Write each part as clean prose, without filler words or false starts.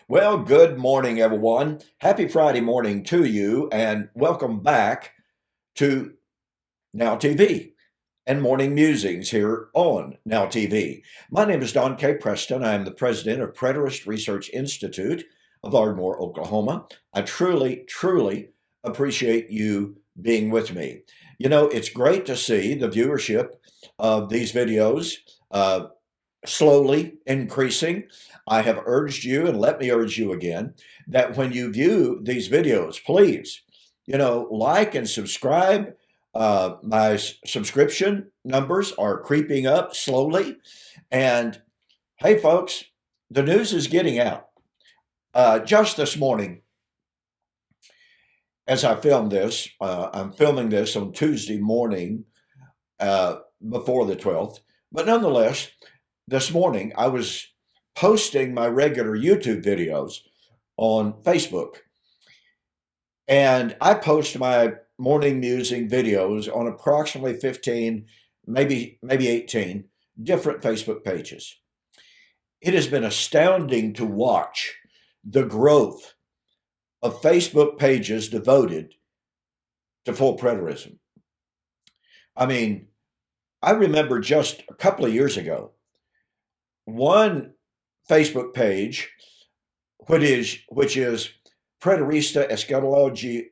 Well, good morning, everyone. Happy Friday morning to you, and welcome back to Now TV and Morning Musings here on Now TV. My name is Don K. Preston. I am the president of Preterist Research Institute of Ardmore, Oklahoma. I truly appreciate you being with me. You know, it's great to see the viewership of these videos slowly increasing. I have urged you, and let me urge you again, that when you view these videos, please, like and subscribe. My subscription numbers are creeping up slowly. And hey, folks, the news is getting out. Just this morning, as I film this, I'm filming this on Tuesday morning before the 12th. But nonetheless, this morning I was posting my regular YouTube videos on Facebook. And I post my morning musing videos on approximately 15, maybe 18 different Facebook pages. It has been astounding to watch the growth of Facebook pages devoted to full preterism. I mean, I remember just a couple of years ago, one Facebook page, which is Preterista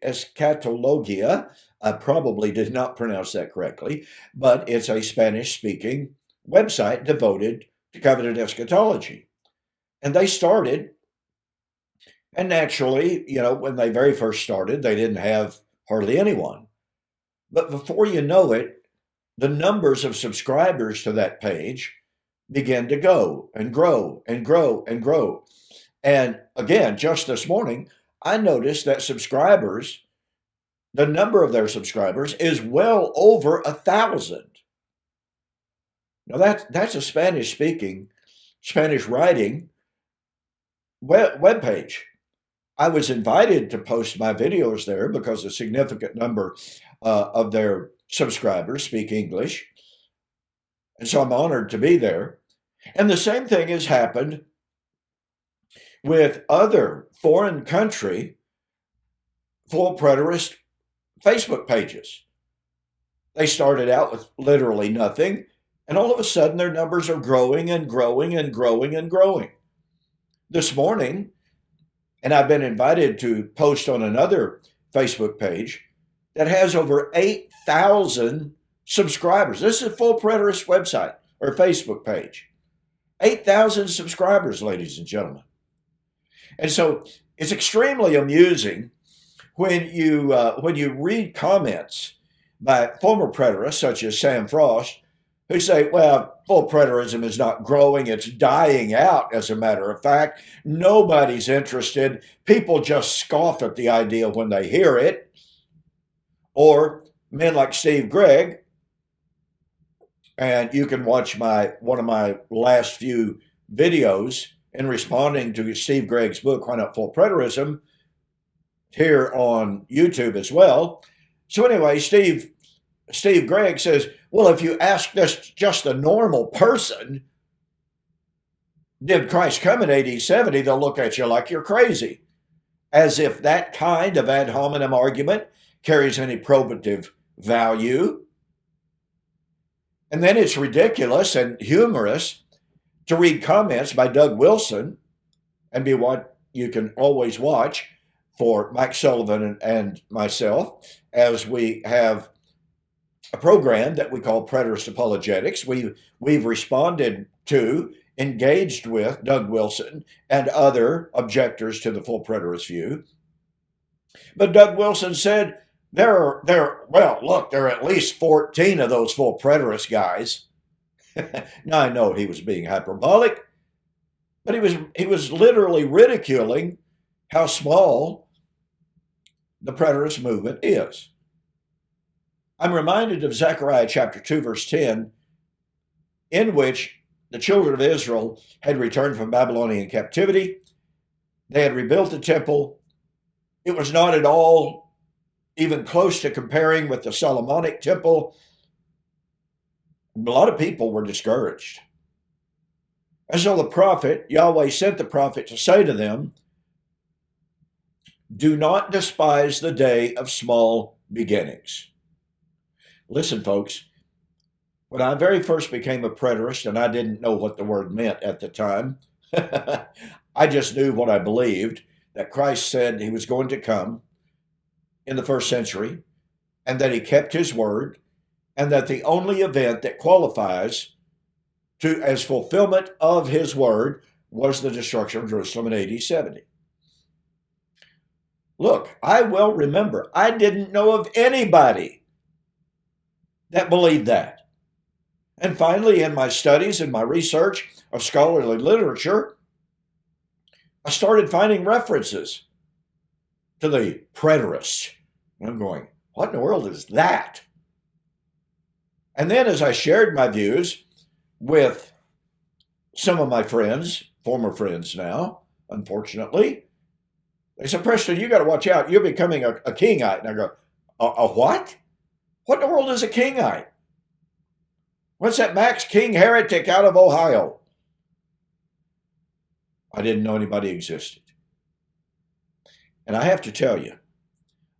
Eschatologia. I probably did not pronounce that correctly, but it's a Spanish-speaking website devoted to covenant eschatology. And they started, and naturally, when they very first started, they didn't have hardly anyone. But before you know it, the numbers of subscribers to that page began to go and grow and grow and grow. And again, just this morning, I noticed that the number of their subscribers is well over 1,000. Now that's a Spanish-speaking, Spanish-writing web page. I was invited to post my videos there because a significant number of their subscribers speak English. And so I'm honored to be there. And the same thing has happened with other foreign country full preterist Facebook pages. They started out with literally nothing, and all of a sudden their numbers are growing and growing and growing and growing. This morning, and I've been invited to post on another Facebook page that has over 8,000 subscribers. This is a full preterist website or Facebook page. 8,000 subscribers, ladies and gentlemen. And so it's extremely amusing when you read comments by former preterists such as Sam Frost, who say, well, full preterism is not growing, it's dying out, as a matter of fact. Nobody's interested. People just scoff at the idea when they hear it. Or men like Steve Gregg, and you can watch one of my last few videos in responding to Steve Gregg's book, Why Not Full Preterism, here on YouTube as well. So anyway, Steve Gregg says, well, if you ask this just a normal person, did Christ come in AD 70, they'll look at you like you're crazy. As if that kind of ad hominem argument carries any probative value. And then it's ridiculous and humorous to read comments by Doug Wilson, and be what you can always watch for Mike Sullivan and myself, as we have a program that we call Preterist Apologetics. We've responded to, engaged with Doug Wilson and other objectors to the full preterist view. But Doug Wilson said, there are at least 14 of those full preterist guys. Now, I know he was being hyperbolic, but he was literally ridiculing how small the preterist movement is. I'm reminded of Zechariah chapter 2, verse 10, in which the children of Israel had returned from Babylonian captivity. They had rebuilt the temple. It was not at all even close to comparing with the Solomonic temple. A lot of people were discouraged. And so Yahweh sent the prophet to say to them, Do not despise the day of small beginnings. Listen, folks, when I very first became a preterist, and I didn't know what the word meant at the time, I just knew what I believed, that Christ said he was going to come in the first century, and that he kept his word, and that the only event that qualifies to as fulfillment of his word was the destruction of Jerusalem in AD 70. Look, I well remember, I didn't know of anybody that believed that. And finally, in my studies and my research of scholarly literature, I started finding references to the preterists. And I'm going, what in the world is that? And then as I shared my views with some of my friends, former friends now, unfortunately, they said, Preston, you got to watch out. You're becoming a Kingite. And I go, a what? What in the world is a Kingite? What's that Max King heretic out of Ohio? I didn't know anybody existed. And I have to tell you,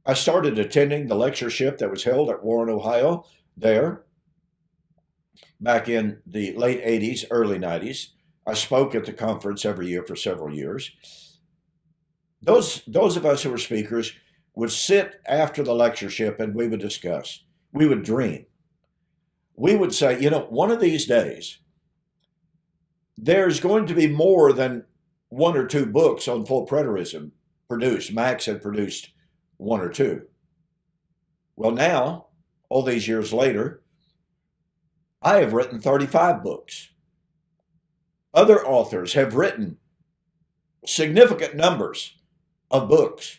I started attending the lectureship that was held at Warren, Ohio, there, back in the late 80s, early 90s. I spoke at the conference every year for several years. Those of us who were speakers would sit after the lectureship and we would discuss. We would dream. We would say, one of these days, there's going to be more than one or two books on full preterism produced. Max had produced one or two. Well, now, all these years later, I have written 35 books. Other authors have written significant numbers of books.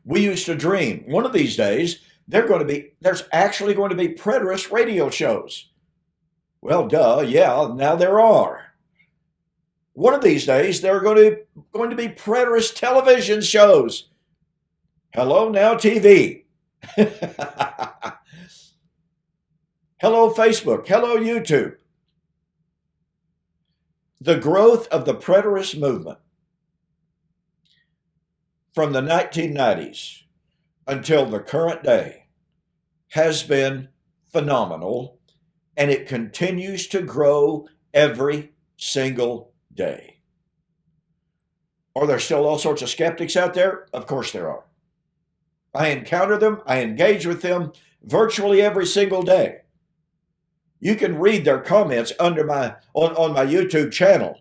We used to dream, one of these days, there's actually going to be preterist radio shows. Well, duh, yeah, now there are. One of these days, there are going to be preterist television shows. Hello, Now TV. Hello, Facebook. Hello, YouTube. The growth of the preterist movement from the 1990s until the current day has been phenomenal, and it continues to grow every single day. Are there still all sorts of skeptics out there? Of course there are. I encounter them, I engage with them virtually every single day. You can read their comments under on my YouTube channel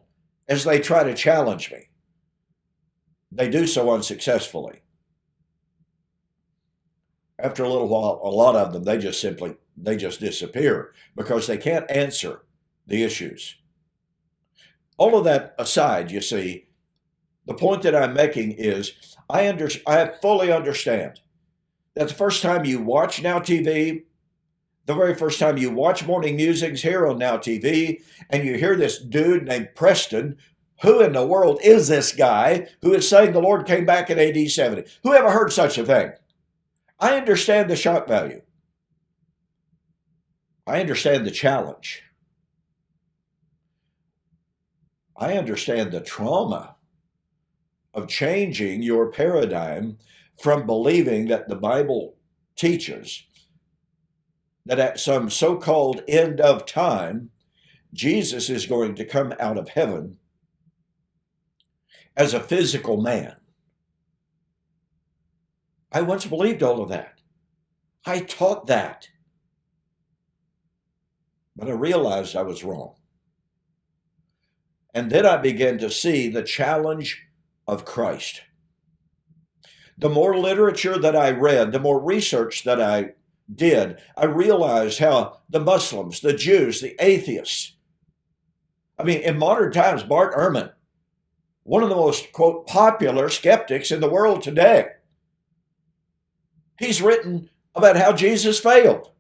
as they try to challenge me. They do so unsuccessfully. After a little while, a lot of them, they just disappear because they can't answer the issues. All of that aside, you see, the point that I'm making is I fully understand that the first time you watch Now TV, the very first time you watch morning musings here on Now TV, and you hear this dude named Preston, who in the world is this guy who is saying the Lord came back in AD 70? Who ever heard such a thing? I understand the shock value. I understand the challenge. I understand the trauma of changing your paradigm from believing that the Bible teaches that at some so-called end of time, Jesus is going to come out of heaven as a physical man. I once believed all of that. I taught that. But I realized I was wrong. And then I began to see the challenge of Christ. The more literature that I read, the more research that I did, I realized how the Muslims, the Jews, the atheists, in modern times, Bart Ehrman, one of the most, quote, popular skeptics in the world today, he's written about how Jesus failed.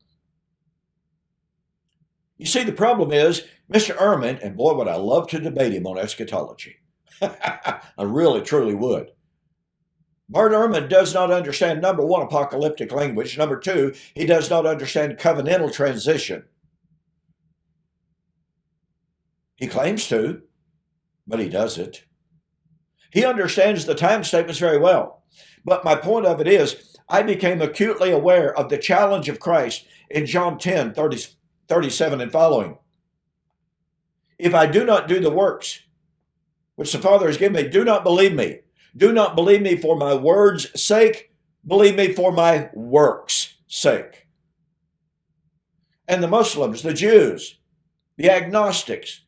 You see, the problem is, Mr. Ehrman, and boy, would I love to debate him on eschatology. I really, truly would. Bart Ehrman does not understand, number one, apocalyptic language. Number two, he does not understand covenantal transition. He claims to, but he doesn't. He understands the time statements very well. But my point of it is, I became acutely aware of the challenge of Christ in John 10, 37 and following. If I do not do the works which the Father has given me, do not believe me. Do not believe me for my word's sake. Believe me for my works' sake. And the Muslims, the Jews, the agnostics,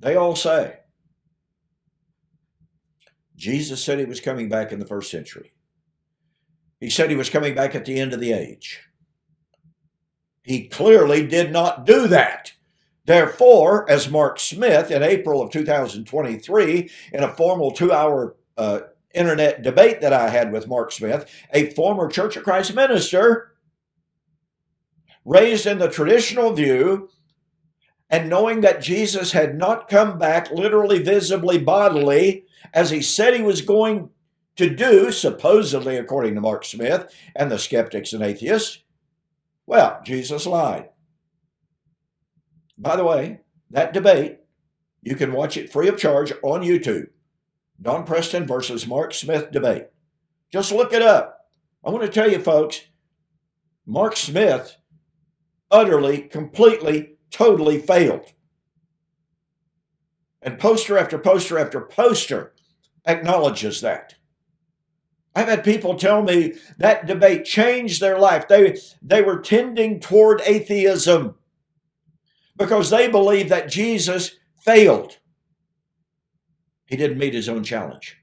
they all say, Jesus said he was coming back in the first century. He said he was coming back at the end of the age. He clearly did not do that. Therefore, as Mark Smith in April of 2023, in a formal 2-hour internet debate that I had with Mark Smith, a former Church of Christ minister, raised in the traditional view, and knowing that Jesus had not come back literally, visibly, bodily, as he said he was going to do, supposedly according to Mark Smith and the skeptics and atheists, well, Jesus lied. By the way, that debate, you can watch it free of charge on YouTube. Don Preston versus Mark Smith debate. Just look it up. I want to tell you, folks, Mark Smith utterly, completely, totally failed. And poster after poster after poster acknowledges that. I've had people tell me that debate changed their life. They were tending toward atheism because they believed that Jesus failed. He didn't meet his own challenge.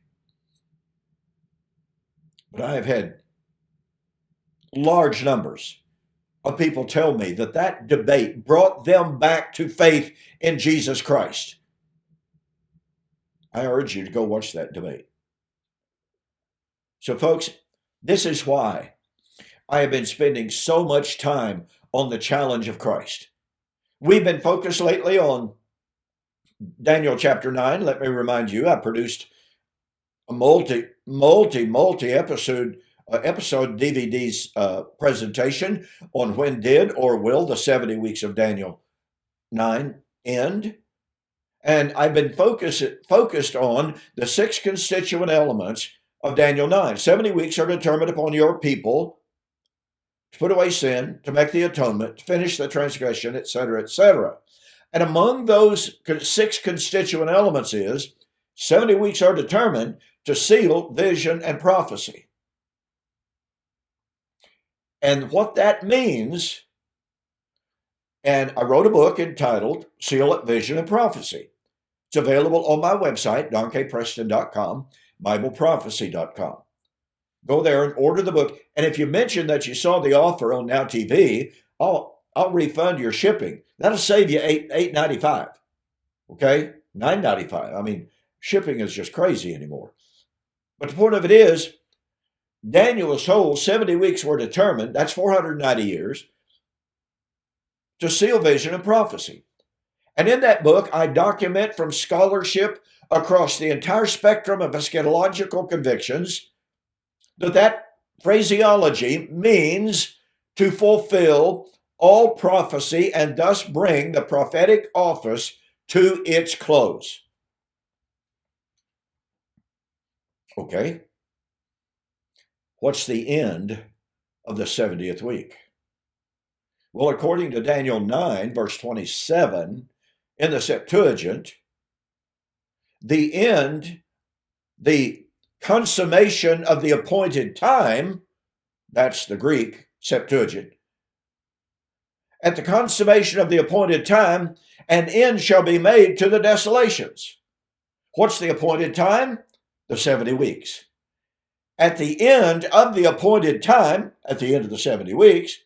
But I have had large numbers of people tell me that that debate brought them back to faith in Jesus Christ. I urge you to go watch that debate. So, folks, this is why I have been spending so much time on the challenge of Christ. We've been focused lately on Daniel chapter 9. Let me remind you, I produced a multi-episode DVD's presentation on when did or will the 70 weeks of Daniel 9 end. And I've been focused on the 6 constituent elements of Daniel 9. 70 weeks are determined upon your people to put away sin, to make the atonement, to finish the transgression, etc., etc. And among those 6 constituent elements is 70 weeks are determined to seal vision and prophecy. And what that means, and I wrote a book entitled Seal It, Vision and Prophecy. It's available on my website, donkpreston.com, BibleProphecy.com. Go there and order the book. And if you mention that you saw the offer on NowTV, I'll refund your shipping. That'll save you $8.95. Okay? $9.95. I mean, shipping is just crazy anymore. But the point of it is, Daniel was told 70 weeks were determined, that's 490 years, to seal vision and prophecy. And in that book, I document from scholarship across the entire spectrum of eschatological convictions that phraseology means to fulfill all prophecy and thus bring the prophetic office to its close. Okay. What's the end of the 70th week? Well, according to Daniel 9, verse 27, in the Septuagint, the end, the consummation of the appointed time, that's the Greek Septuagint, at the consummation of the appointed time, an end shall be made to the desolations. What's the appointed time? The 70 weeks. At the end of the appointed time, at the end of the 70 weeks,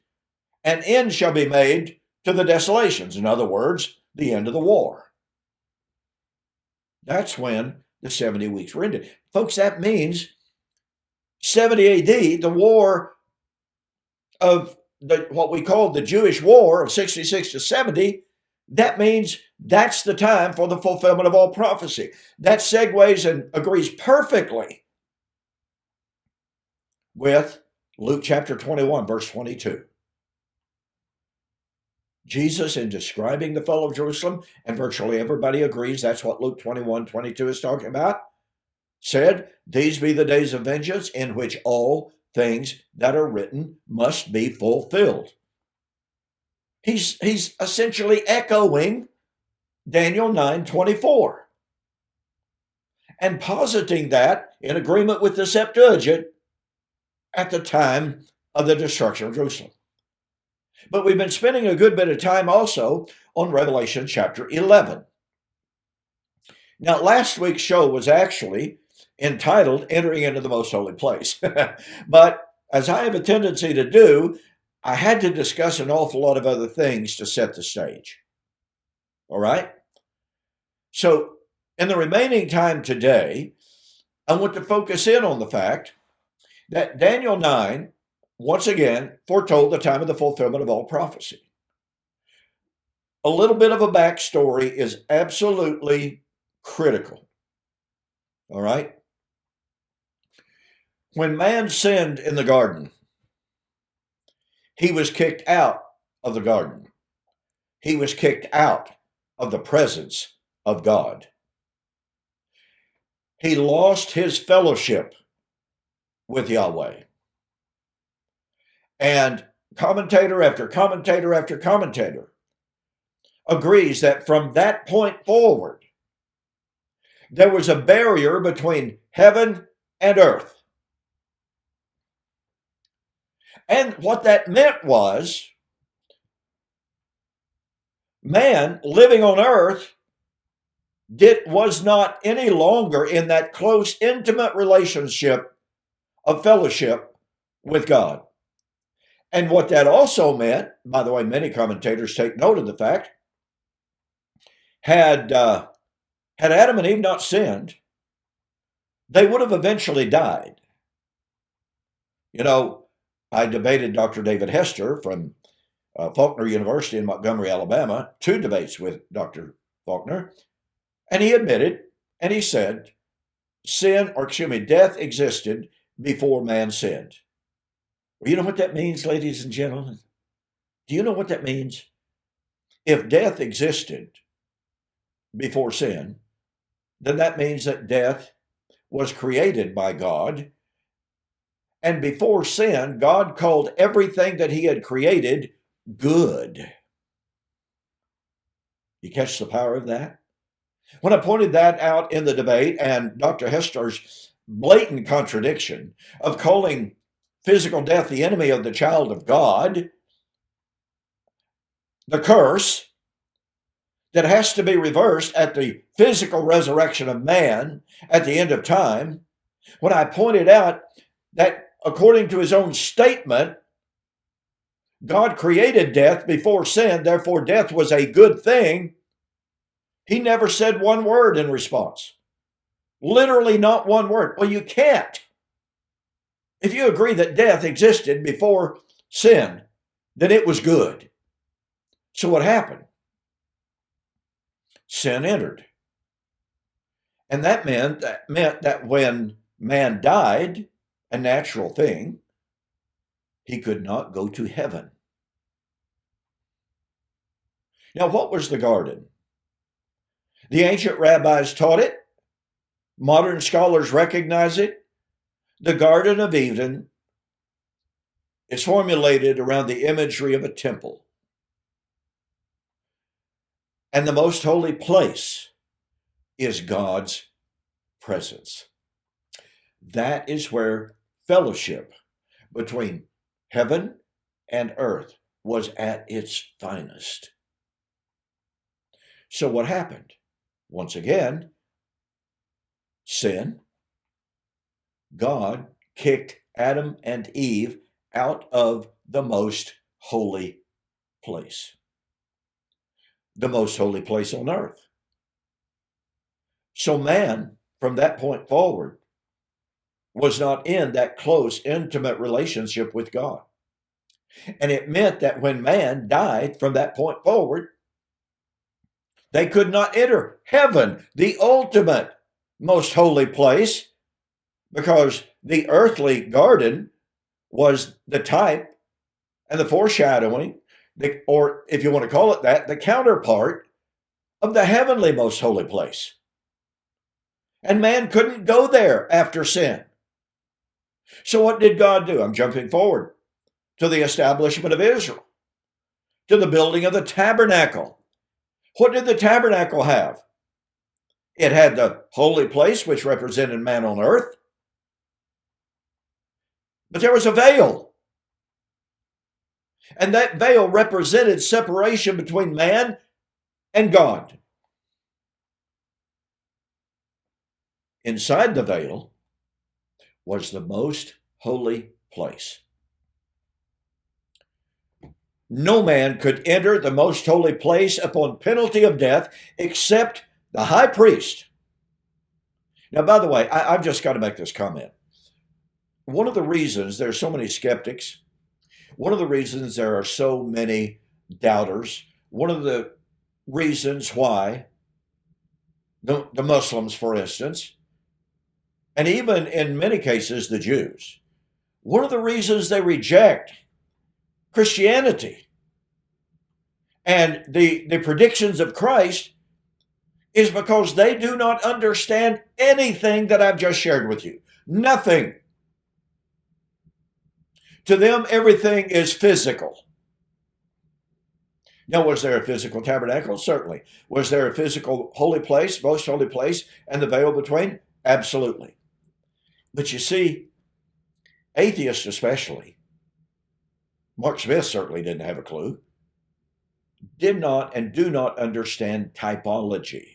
an end shall be made to the desolations. In other words, the end of the war. That's when the 70 weeks were ended. Folks, that means 70 AD, the war of what we call the Jewish War of 66 to 70, that means that's the time for the fulfillment of all prophecy. That segues and agrees perfectly with Luke chapter 21, verse 22. Jesus, in describing the fall of Jerusalem, and virtually everybody agrees that's what Luke 21:22 is talking about, said, "These be the days of vengeance in which all things that are written must be fulfilled." He's essentially echoing Daniel 9:24 and positing that in agreement with the Septuagint at the time of the destruction of Jerusalem. But we've been spending a good bit of time also on Revelation chapter 11. Now, last week's show was actually entitled Entering into the Most Holy Place. But as I have a tendency to do, I had to discuss an awful lot of other things to set the stage. All right? So, in the remaining time today, I want to focus in on the fact that Daniel 9, once again, foretold the time of the fulfillment of all prophecy. A little bit of a backstory is absolutely critical. All right? When man sinned in the garden, he was kicked out of the garden. He was kicked out of the presence of God. He lost his fellowship with Yahweh. And commentator after commentator after commentator agrees that from that point forward, there was a barrier between heaven and earth. And what that meant was man living on earth was not any longer in that close, intimate relationship of fellowship with God. And what that also meant, by the way, many commentators take note of the fact, had Adam and Eve not sinned, they would have eventually died. You know, I debated Dr. David Hester from Faulkner University in Montgomery, Alabama, 2 debates with Dr. Faulkner, and he admitted, and he said, death existed before man sinned. Well, you know what that means, ladies and gentlemen? Do you know what that means? If death existed before sin, then that means that death was created by God. And before sin, God called everything that he had created good. You catch the power of that? When I pointed that out in the debate, and Dr. Hester's blatant contradiction of calling physical death the enemy of the child of God, the curse that has to be reversed at the physical resurrection of man at the end of time, when I pointed out that according to his own statement, God created death before sin, therefore death was a good thing, he never said one word in response. Literally not one word. Well, you can't. If you agree that death existed before sin, then it was good. So what happened? Sin entered. And that meant that when man died, a natural thing, he could not go to heaven. Now, what was the garden? The ancient rabbis taught it. Modern scholars recognize it. The Garden of Eden is formulated around the imagery of a temple. And the most holy place is God's presence. That is where fellowship between heaven and earth was at its finest. So what happened? Once again, sin. God kicked Adam and Eve out of the most holy place. The most holy place on earth. So man, from that point forward, was not in that close, intimate relationship with God. And it meant that when man died from that point forward, they could not enter heaven, the ultimate most holy place, because the earthly garden was the type and the foreshadowing or if you want to call it that, the counterpart of the heavenly most holy place. And man couldn't go there after sin. So what did God do? I'm jumping forward to the establishment of Israel, to the building of the tabernacle. What did the tabernacle have? It had the holy place, which represented man on earth. But there was a veil. And that veil represented separation between man and God. Inside the veil was the most holy place. No man could enter the most holy place upon penalty of death except the high priest. Now, by the way, I've just got to make this comment. One of the reasons there's so many skeptics, one of the reasons there are so many doubters, one of the reasons why the Muslims, for instance, and even in many cases the Jews, one of the reasons they reject Christianity and the predictions of Christ is because they do not understand anything that I've just shared with you. Nothing. To them, everything is physical. Now, was there a physical tabernacle? Certainly. Was there a physical holy place, most holy place, and the veil between? Absolutely. But you see, atheists especially, Mark Smith certainly didn't have a clue, did not and do not understand typology.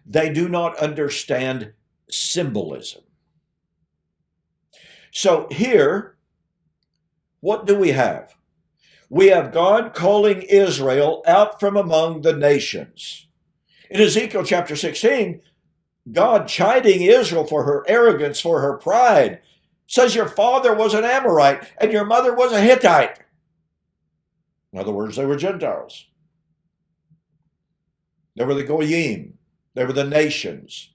They do not understand symbolism. So here, what do we have? We have God calling Israel out from among the nations. In Ezekiel chapter 16, God chiding Israel for her arrogance, for her pride, says your father was an Amorite and your mother was a Hittite. In other words, they were Gentiles. They were the Goyim. They were the nations.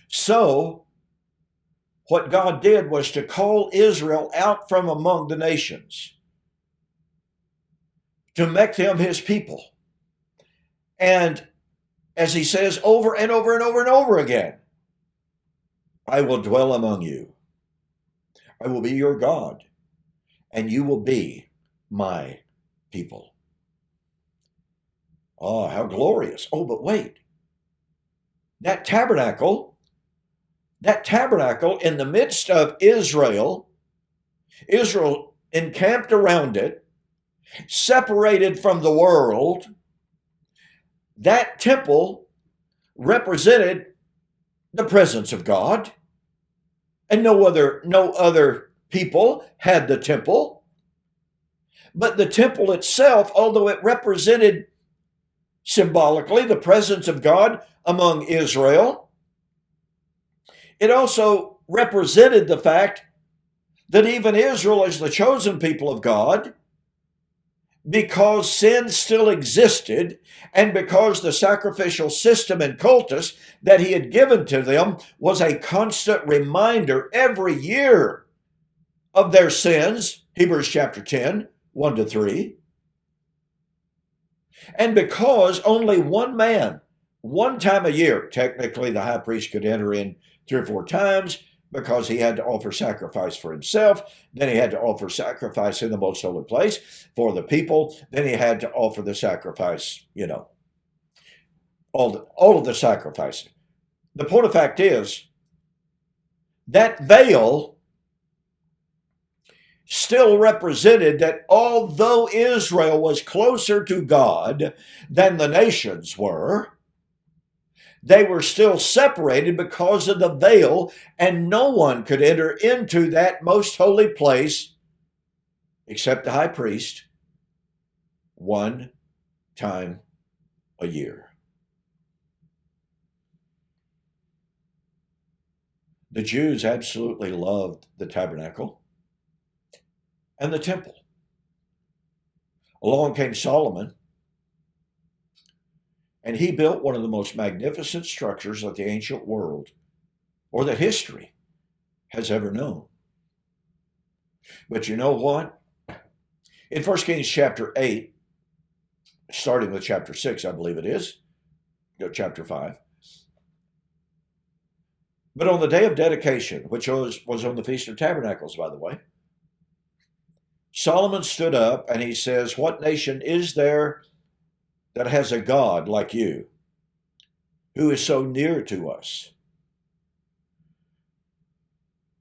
So, what God did was to call Israel out from among the nations, to make them his people. And as he says over and over and over and over again, I will dwell among you. I will be your God, and you will be my people. Oh, how glorious. Oh, but wait. That tabernacle in the midst of Israel encamped around it, separated from the world, that temple represented the presence of God, and no other people had the temple. But the temple itself, although it represented symbolically the presence of God among Israel, it also represented the fact that even Israel, as the chosen people of God, because sin still existed and because the sacrificial system and cultus that he had given to them was a constant reminder every year of their sins, Hebrews chapter 10, 1-3. And because only one man, one time a year, technically the high priest could enter in 3 or 4 times because he had to offer sacrifice for himself. Then he had to offer sacrifice in the most holy place for the people. Then he had to offer the sacrifice, all of the sacrifice. The point of fact is that veil still represented that although Israel was closer to God than the nations were, they were still separated because of the veil, and no one could enter into that most holy place except the high priest one time a year. The Jews absolutely loved the tabernacle and the temple. Along came Solomon, and he built one of the most magnificent structures that the ancient world or that history has ever known. But you know what? In 1 Kings chapter 8, starting with chapter 6, I believe it is, chapter 5. But on the day of dedication, which was on the Feast of Tabernacles, by the way, Solomon stood up and he says, "What nation is there that has a God like you, who is so near to us?"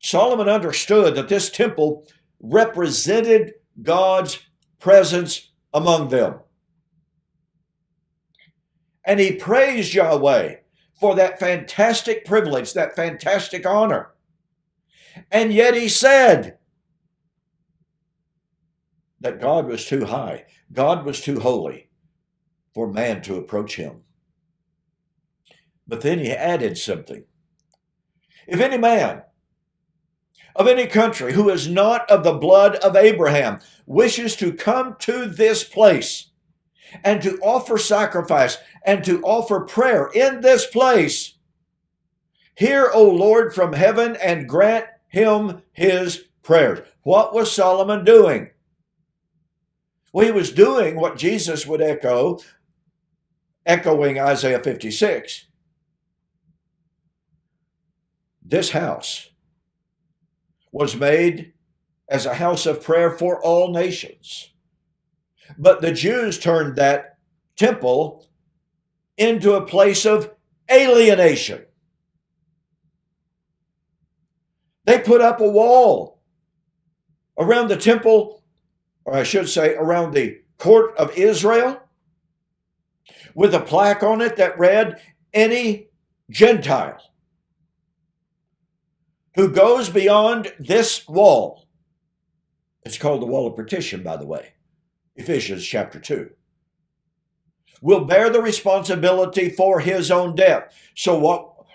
Solomon understood that this temple represented God's presence among them. And he praised Yahweh for that fantastic privilege, that fantastic honor. And yet he said that God was too high, God was too holy for man to approach him. But then he added something. If any man of any country who is not of the blood of Abraham wishes to come to this place and to offer sacrifice and to offer prayer in this place, hear, O Lord, from heaven and grant him his prayers. What was Solomon doing? Well, he was doing what Jesus would echoing Isaiah 56. This house was made as a house of prayer for all nations. But the Jews turned that temple into a place of alienation. They put up a wall around the temple, or I should say around the court of Israel, with a plaque on it that read, "Any Gentile who goes beyond this wall," it's called the wall of partition, by the way, Ephesians chapter 2, "will bear the responsibility for his own death." So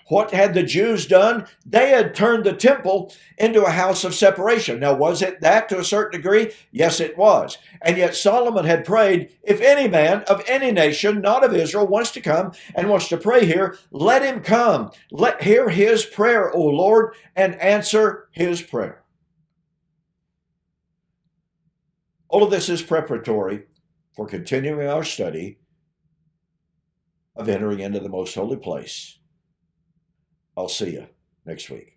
what had the Jews done? They had turned the temple into a house of separation. Now, was it that to a certain degree? Yes, it was. And yet Solomon had prayed, if any man of any nation, not of Israel, wants to come and wants to pray here, let him come. Let hear his prayer, O Lord, and answer his prayer. All of this is preparatory for continuing our study of entering into the most holy place. I'll see you next week.